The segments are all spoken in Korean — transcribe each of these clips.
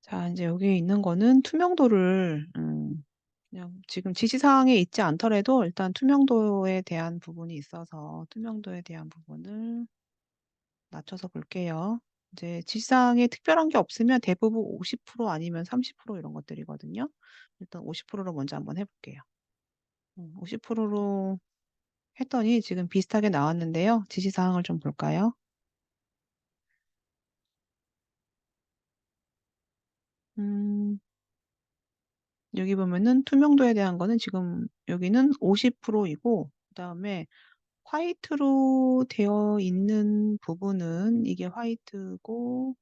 자, 이제 여기 있는 거는 투명도를 그냥 지금 지시사항에 있지 않더라도 일단 투명도에 대한 부분이 있어서 투명도에 대한 부분을 낮춰서 볼게요. 이제 지시사항에 특별한 게 없으면 대부분 50% 아니면 30% 이런 것들이거든요. 일단 50%로 먼저 한번 해볼게요. 50%로 했더니 지금 비슷하게 나왔는데요. 지시사항을 좀 볼까요? 음, 여기 보면은 투명도에 대한 거는 지금 여기는 50%이고, 그다음에 화이트로 되어 있는 부분은 이게 화이트고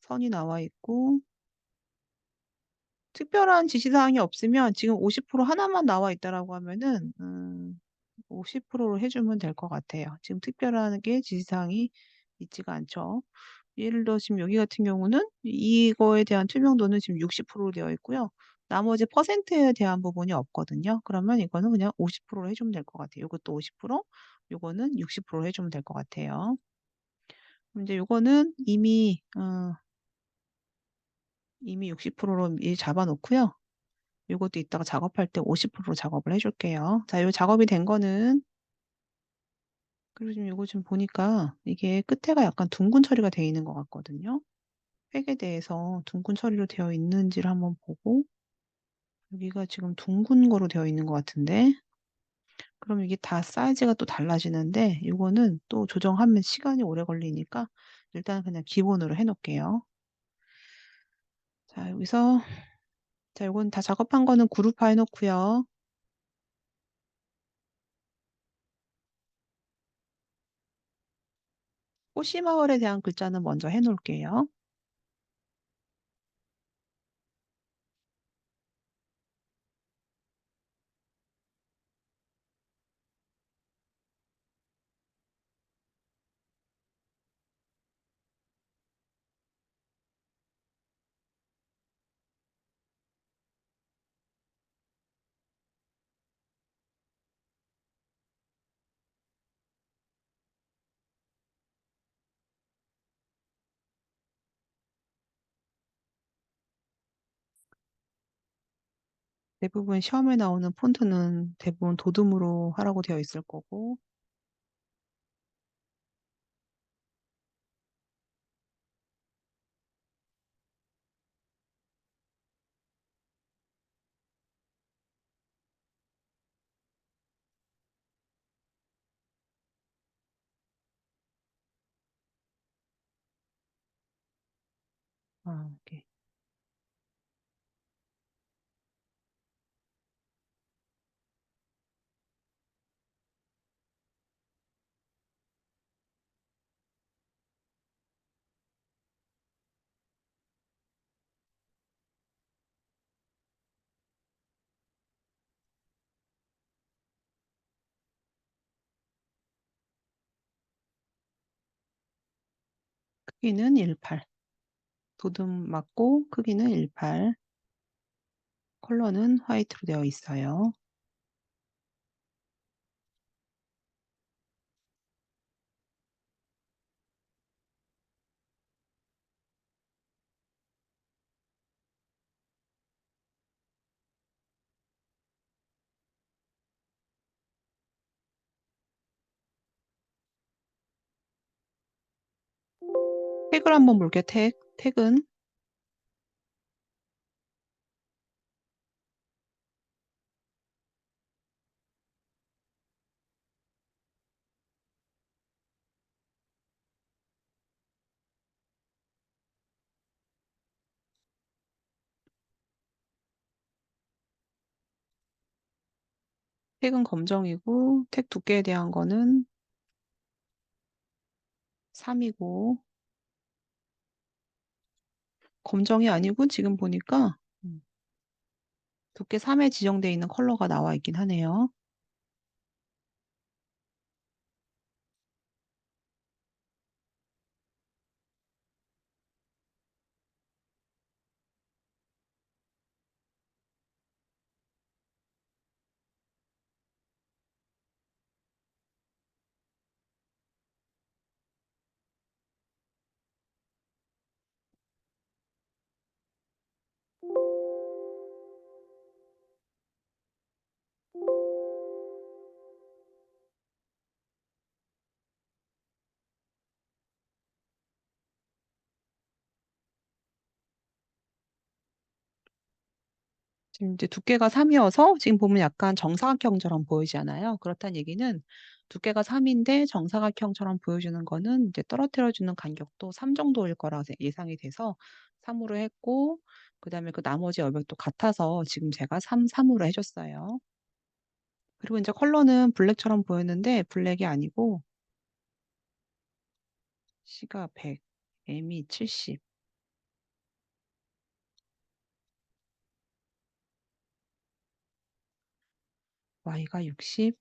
선이 나와 있고 특별한 지시사항이 없으면 지금 50% 하나만 나와 있다라고 하면은 50%로 해주면 될 것 같아요. 지금 특별하게 지시사항이 있지가 않죠. 예를 들어 지금 여기 같은 경우는 이거에 대한 투명도는 지금 60%로 되어 있고요. 나머지 퍼센트에 대한 부분이 없거든요. 그러면 이거는 그냥 50%로 해주면 될 것 같아요. 이것도 50%, 이거는 60%로 해주면 될 것 같아요. 이제 이거는 이미 60%로 미리 잡아놓고요. 이것도 이따가 작업할 때 50%로 작업을 해줄게요. 자, 이 작업이 된 거는 그리고 지금 이거 좀 보니까 이게 끝에가 약간 둥근 처리가 되어 있는 것 같거든요. 획에 대해서 둥근 처리로 되어 있는지를 한번 보고 여기가 지금 둥근 거로 되어 있는 것 같은데 그럼 이게 다 사이즈가 또 달라지는데 이거는 또 조정하면 시간이 오래 걸리니까 일단 그냥 기본으로 해놓을게요. 자, 여기서 자, 이건 다 작업한 거는 그룹화 해놓고요. 꽃이마을에 대한 글자는 먼저 해놓을게요. 대부분 시험에 나오는 폰트는 대부분 도둠으로 하라고 되어 있을 거고 이렇게 크기는 18. 도둠 맞고 크기는 18. 컬러는 화이트로 되어 있어요. 택을 한번 볼게요. 택은 택은 검정이고 택 두께에 대한 거는 3이고 검정이 아니고 지금 보니까 두께 3에 지정되어 있는 컬러가 나와 있긴 하네요. 지금 이제 두께가 3이어서 지금 보면 약간 정사각형처럼 보이지 않아요? 그렇다는 얘기는 두께가 3인데 정사각형처럼 보여주는 거는 이제 떨어뜨려주는 간격도 3 정도일 거라 예상이 돼서 3으로 했고, 그 다음에 그 나머지 여백도 같아서 지금 제가 3, 3으로 해줬어요. 그리고 이제 컬러는 블랙처럼 보였는데 블랙이 아니고 C가 100, M이 70, Y가 60,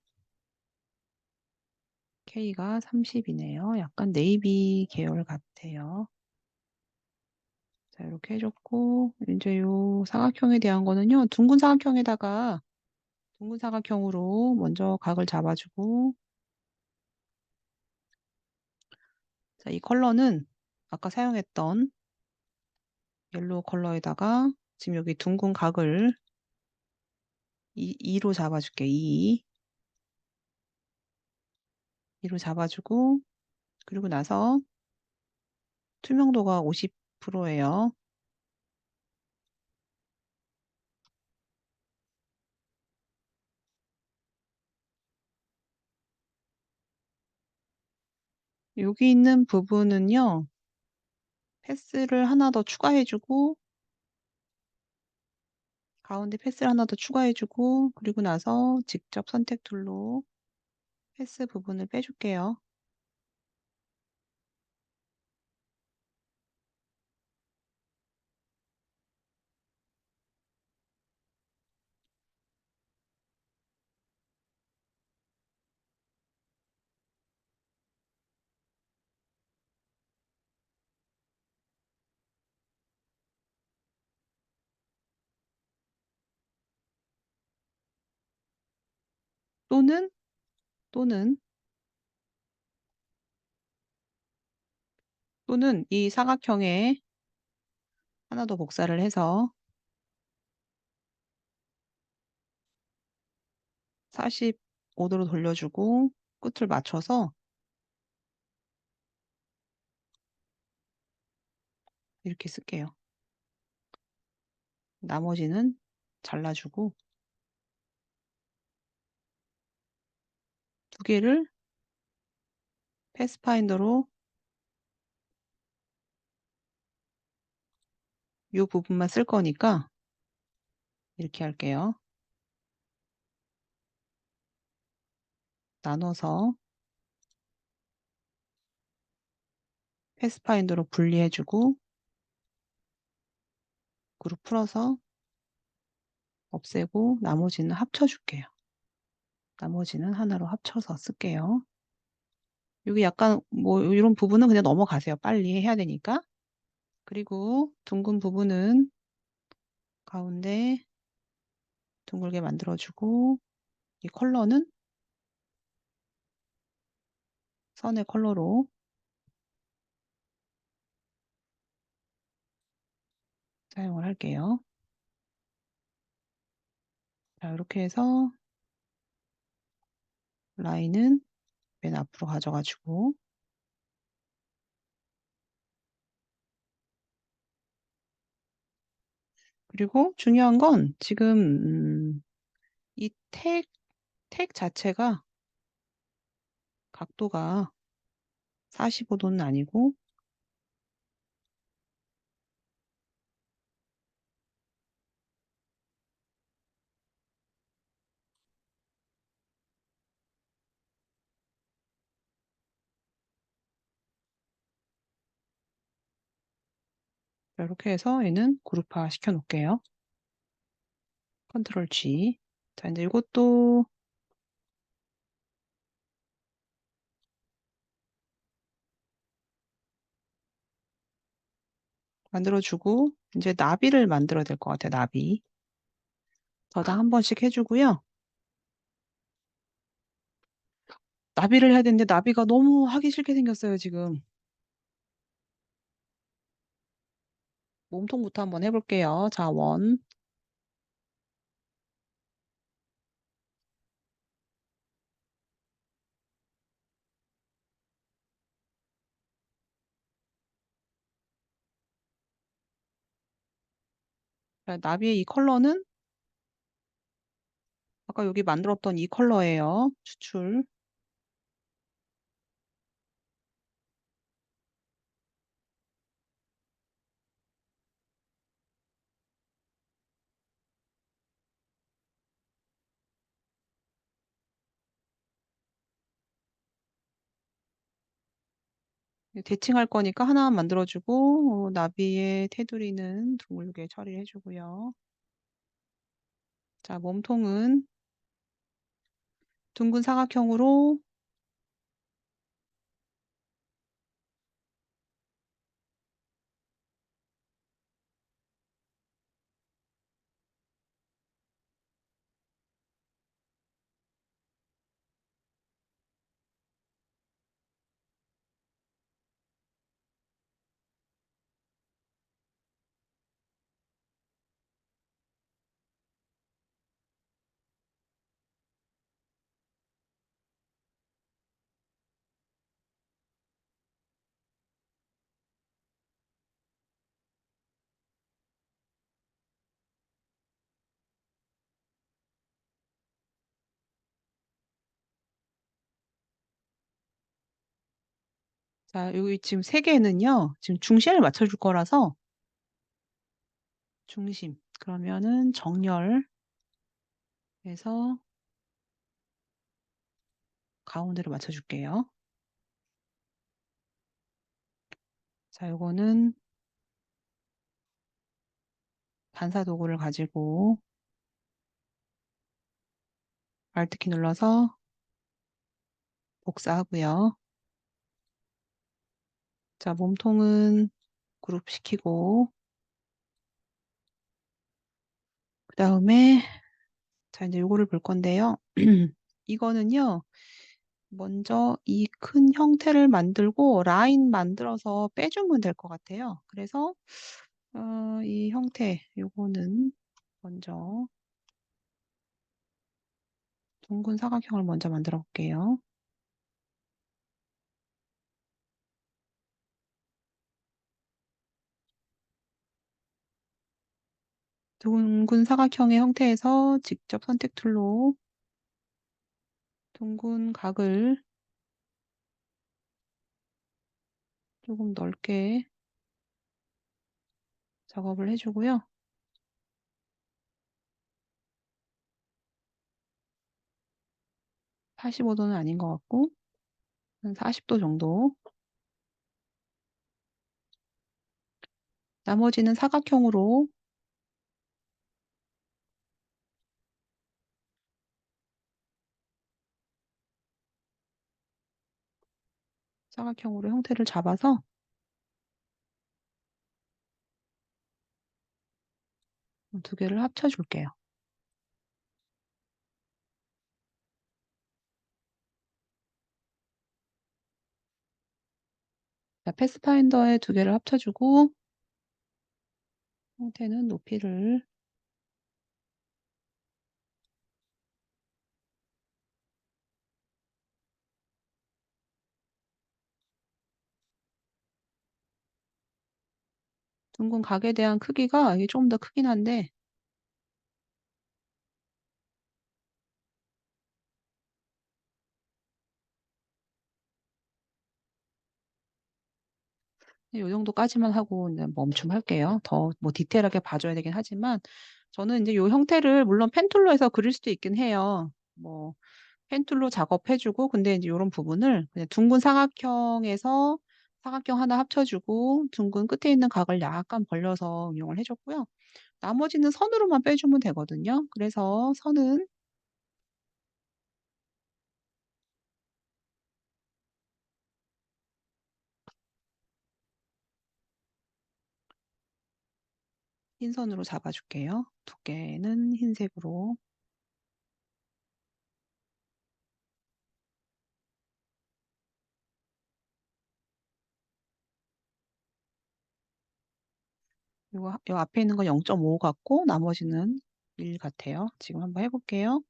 K가 30이네요. 약간 네이비 계열 같아요. 자, 이렇게 해줬고, 이제 요 사각형에 대한 거는요, 둥근 사각형에다가 둥근 사각형으로 먼저 각을 잡아주고, 자, 이 컬러는 아까 사용했던 옐로우 컬러에다가 지금 여기 둥근 각을 2로 잡아줄게. 2로 잡아주고, 그리고 나서 투명도가 50%예요. 여기 있는 부분은요, 패스를 하나 더 추가해주고, 가운데 패스를 하나 더 추가해주고, 그리고 나서 직접 선택 툴로 패스 부분을 빼줄게요. 또는 또는 또는 이 사각형에 하나 더 복사를 해서 45도로 돌려주고 끝을 맞춰서 이렇게 쓸게요. 나머지는 잘라주고 두 개를 패스파인더로 이 부분만 쓸 거니까 이렇게 할게요. 나눠서 패스파인더로 분리해주고 그룹 풀어서 없애고 나머지는 합쳐줄게요. 나머지는 하나로 합쳐서 쓸게요. 여기 약간 뭐 이런 부분은 그냥 넘어가세요. 빨리 해야 되니까. 그리고 둥근 부분은 가운데 둥글게 만들어주고 이 컬러는 선의 컬러로 사용을 할게요. 자, 이렇게 해서 라인은 맨 앞으로 가져가지고 그리고 중요한 건 지금 이 택 자체가 각도가 45도는 아니고 이렇게 해서 얘는 그룹화 시켜 놓을게요. 컨트롤 G. 자, 이제 이것도 만들어주고 이제 나비를 만들어야 될 것 같아요. 나비. 저장 한 번씩 해주고요. 나비를 해야 되는데 나비가 너무 하기 싫게 생겼어요, 지금. 몸통부터 한번 해볼게요. 자, 원. 자, 나비의 이 컬러는 아까 여기 만들었던 이 컬러예요. 추출. 대칭할 거니까 하나만 만들어주고, 나비의 테두리는 둥글게 처리해주고요. 자, 몸통은 둥근 사각형으로 자, 여기 지금 세 개는요, 지금 중심을 맞춰줄 거라서 중심. 그러면은 정렬해서 가운데로 맞춰줄게요. 자, 요거는 반사 도구를 가지고 Alt키 눌러서 복사하고요. 자, 몸통은 그룹 시키고, 그 다음에, 자, 이제 요거를 볼 건데요. 이거는요, 먼저 이 큰 형태를 만들고 라인 만들어서 빼주면 될 것 같아요. 그래서, 이 형태, 요거는 먼저 둥근 사각형을 먼저 만들어 볼게요. 둥근 사각형의 형태에서 직접 선택 툴로 둥근 각을 조금 넓게 작업을 해주고요. 45도는 아닌 것 같고, 한 40도 정도. 나머지는 사각형으로 형태를 잡아서 두 개를 합쳐줄게요. 자, 패스파인더에 두 개를 합쳐주고 형태는 높이를 둥근 각에 대한 크기가 이게 조금 더 크긴 한데 이 정도까지만 하고 이제 멈춤할게요. 더 뭐 디테일하게 봐줘야 되긴 하지만 저는 이제 이 형태를 물론 펜툴로 해서 그릴 수도 있긴 해요. 뭐 펜툴로 작업해주고 근데 이제 이런 부분을 그냥 둥근 사각형에서 사각형 하나 합쳐주고 둥근 끝에 있는 각을 약간 벌려서 응용을 해줬고요. 나머지는 선으로만 빼주면 되거든요. 그래서 선은 흰 선으로 잡아줄게요. 두께는 흰색으로. 요 앞에 있는 건 0.5 같고 나머지는 1 같아요. 지금 한번 해볼게요.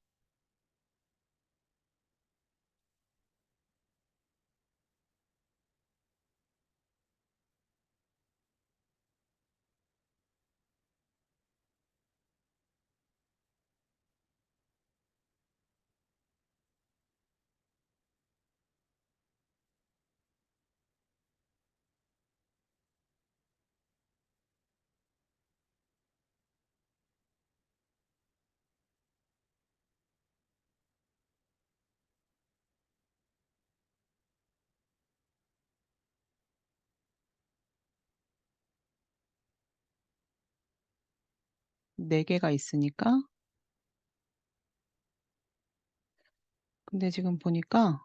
4개가 있으니까. 근데 지금 보니까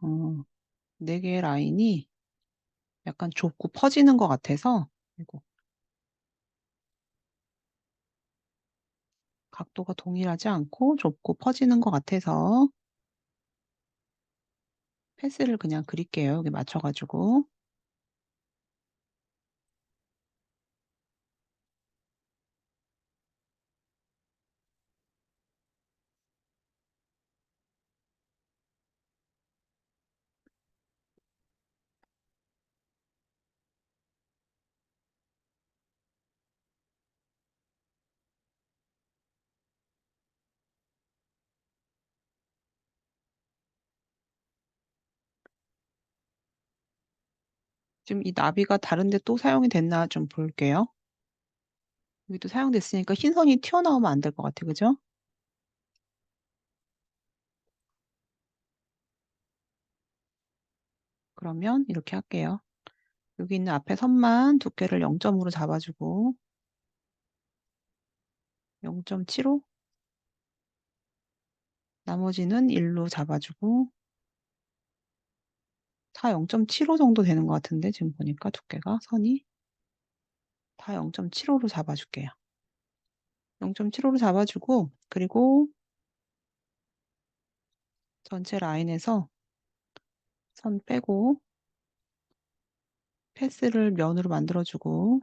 4개의 라인이 약간 좁고 퍼지는 것 같아서, 이거 각도가 동일하지 않고 좁고 퍼지는 것 같아서 패스를 그냥 그릴게요. 여기 맞춰가지고. 지금 이 나비가 다른 데 또 사용이 됐나 좀 볼게요. 여기도 사용됐으니까 흰 선이 튀어나오면 안 될 것 같아. 그죠? 그러면 이렇게 할게요. 여기 있는 앞에 선만 두께를 0점으로 잡아주고 0.75, 나머지는 1로 잡아주고 다 0.75 정도 되는 것 같은데 지금 보니까 두께가 선이 다 0.75로 잡아줄게요. 0.75로 잡아주고 그리고 전체 라인에서 선 빼고 패스를 면으로 만들어주고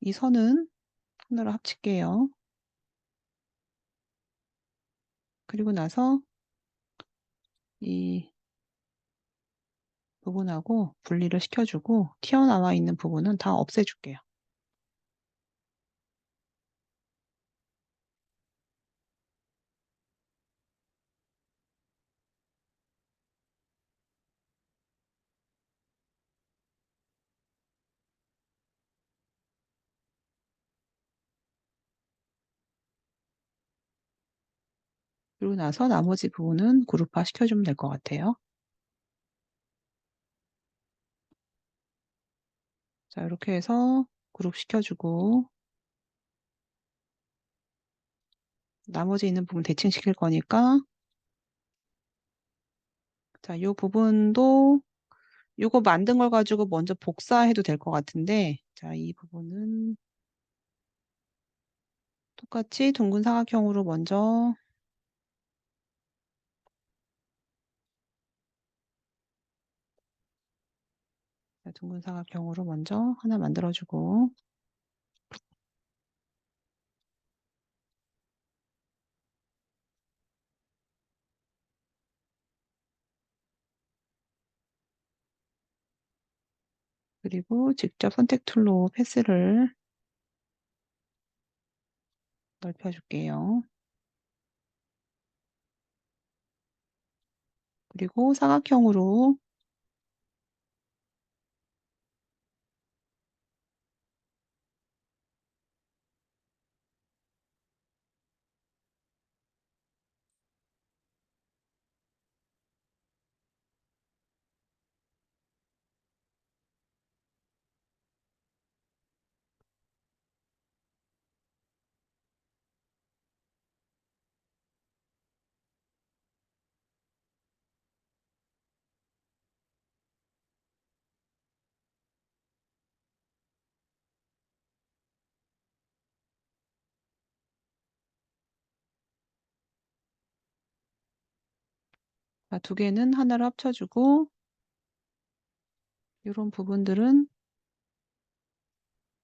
이 선은 하나로 합칠게요. 그리고 나서 이 부분하고 분리를 시켜주고 튀어나와 있는 부분은 다 없애줄게요. 그리고 나서 나머지 부분은 그룹화 시켜주면 될 것 같아요. 자, 이렇게 해서 그룹 시켜주고 나머지 있는 부분 대칭시킬 거니까 자, 이 부분도 이거 만든 걸 가지고 먼저 복사해도 될 것 같은데 자, 이 부분은 똑같이 둥근 사각형으로 먼저 자, 둥근 사각형으로 먼저 하나 만들어주고 그리고 직접 선택 툴로 패스를 넓혀줄게요. 그리고 사각형으로 자, 두 개는 하나로 합쳐주고 이런 부분들은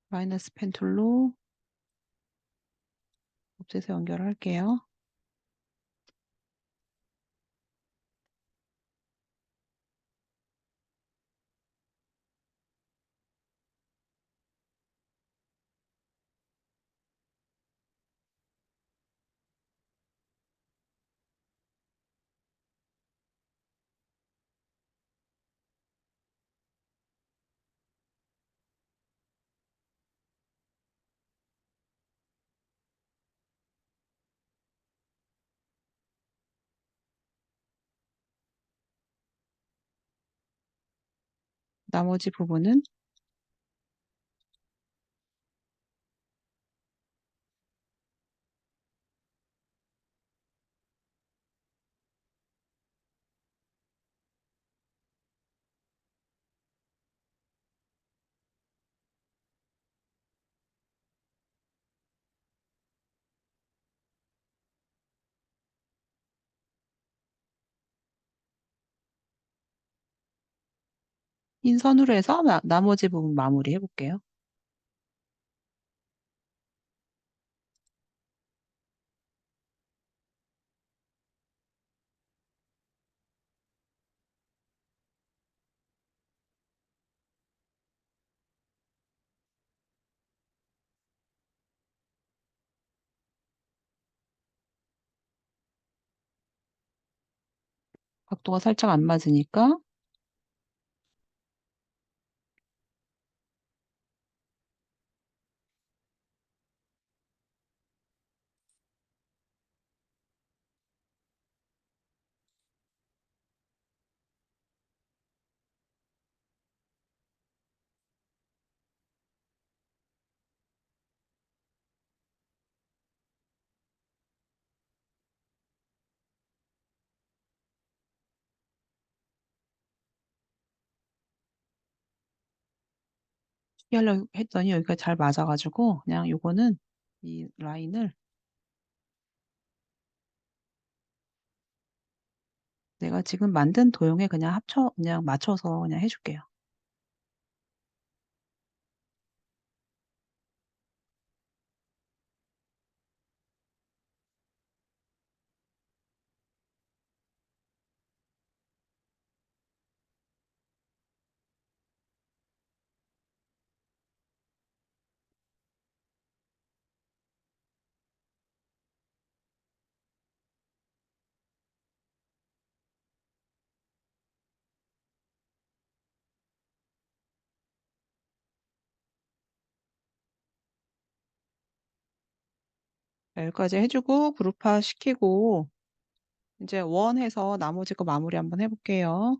마이너스 펜 툴로 없애서 연결할게요. 나머지 부분은 흰 선으로 해서 나머지 부분 마무리 해볼게요. 각도가 살짝 안 맞으니까 하려고 했더니 여기가 잘 맞아가지고 그냥 요거는 이 라인을 내가 지금 만든 도형에 그냥 맞춰서 그냥 해줄게요. 자, 여기까지 해주고 그룹화 시키고 이제 원 해서 나머지 거 마무리 한번 해볼게요.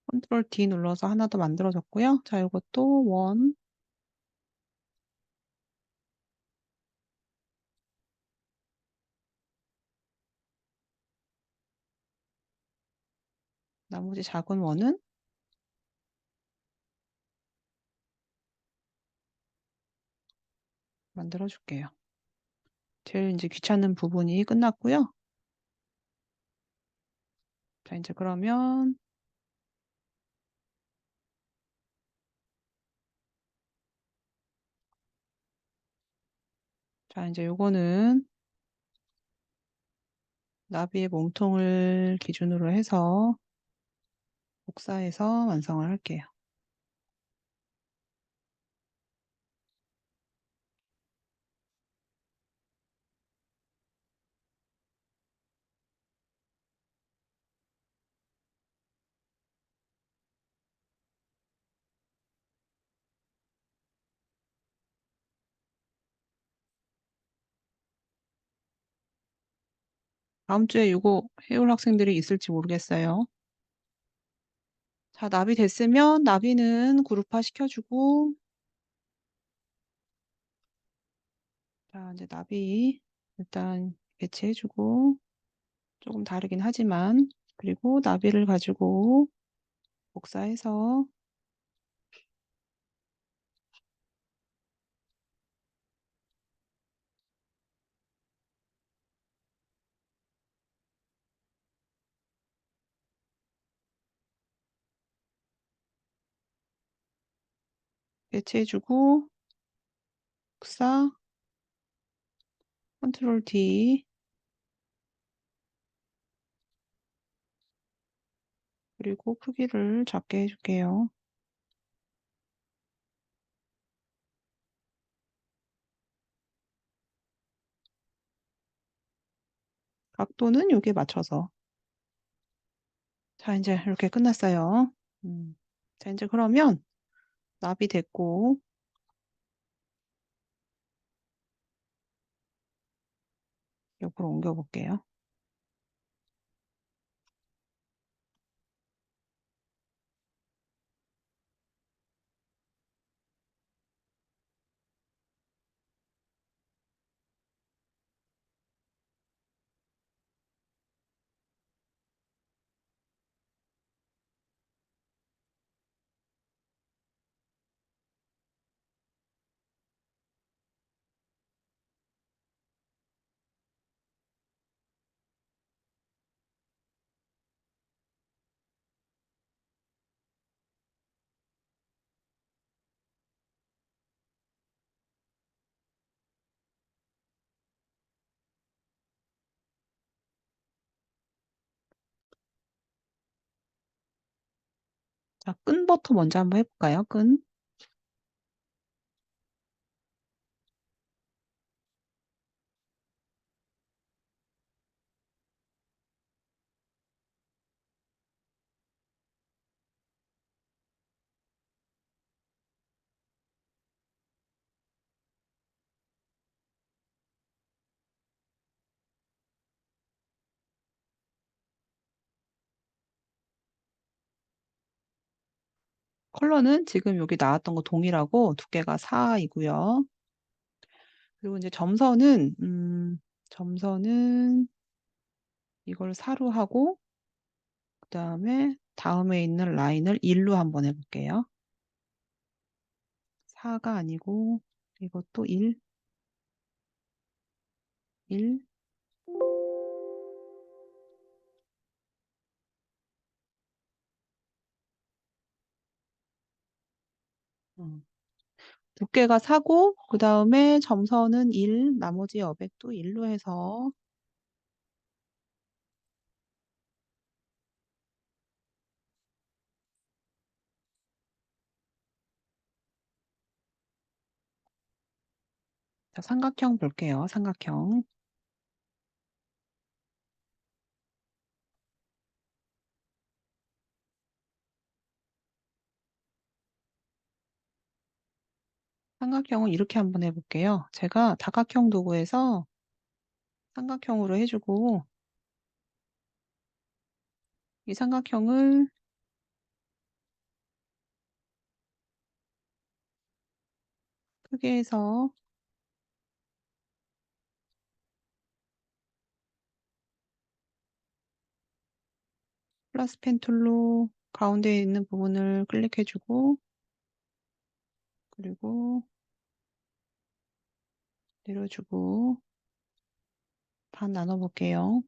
컨트롤 D 눌러서 하나 더 만들어졌고요. 자, 이것도 원, 나머지 작은 원은 만들어줄게요. 제일 이제 귀찮은 부분이 끝났고요. 자, 이제 그러면 자, 이제 요거는 나비의 몸통을 기준으로 해서 복사해서 완성을 할게요. 다음 주에 이거 해올 학생들이 있을지 모르겠어요. 자, 나비 됐으면 나비는 그룹화 시켜주고 자, 이제 나비 일단 배치해주고 조금 다르긴 하지만 그리고 나비를 가지고 복사해서 배치해주고 복사 컨트롤 D 그리고 크기를 작게 해줄게요. 각도는 여기에 맞춰서 자, 이제 이렇게 끝났어요. 자, 이제 그러면 나비 됐고 옆으로 옮겨 볼게요. 자, 끈부터 먼저 한번 해볼까요? 끈. 컬러는 지금 여기 나왔던 거 동일하고 두께가 4이고요. 그리고 이제 점선은 이걸 4로 하고, 그 다음에 있는 라인을 1로 한번 해볼게요. 4가 아니고, 이것도 1, 1. 두께가 4고, 그 다음에 점선은 1, 나머지 여백도 1로 해서, 자, 삼각형 볼게요. 삼각형. 삼각형은 이렇게 한번 해볼게요. 제가 다각형 도구에서 삼각형으로 해주고, 이 삼각형을 크게 해서 플러스 펜 툴로 가운데에 있는 부분을 클릭해주고, 그리고 내려주고, 반 나눠볼게요.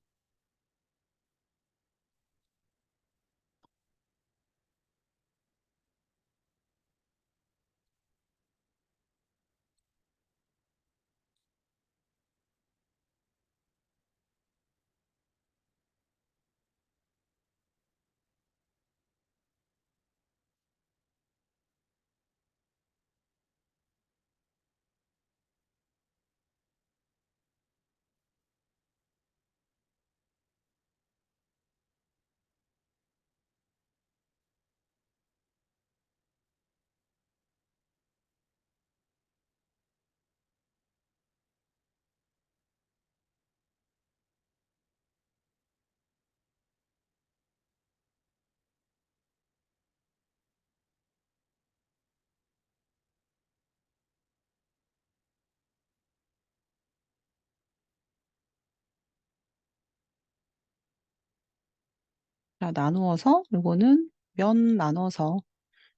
자, 나누어서, 이거는 면 나눠서,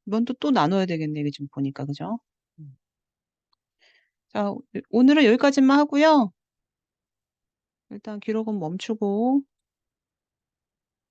면도 또 나눠야 되겠네, 이게 지금 보니까, 그죠? 음. 자, 오늘은 여기까지만 하고요. 일단 기록은 멈추고,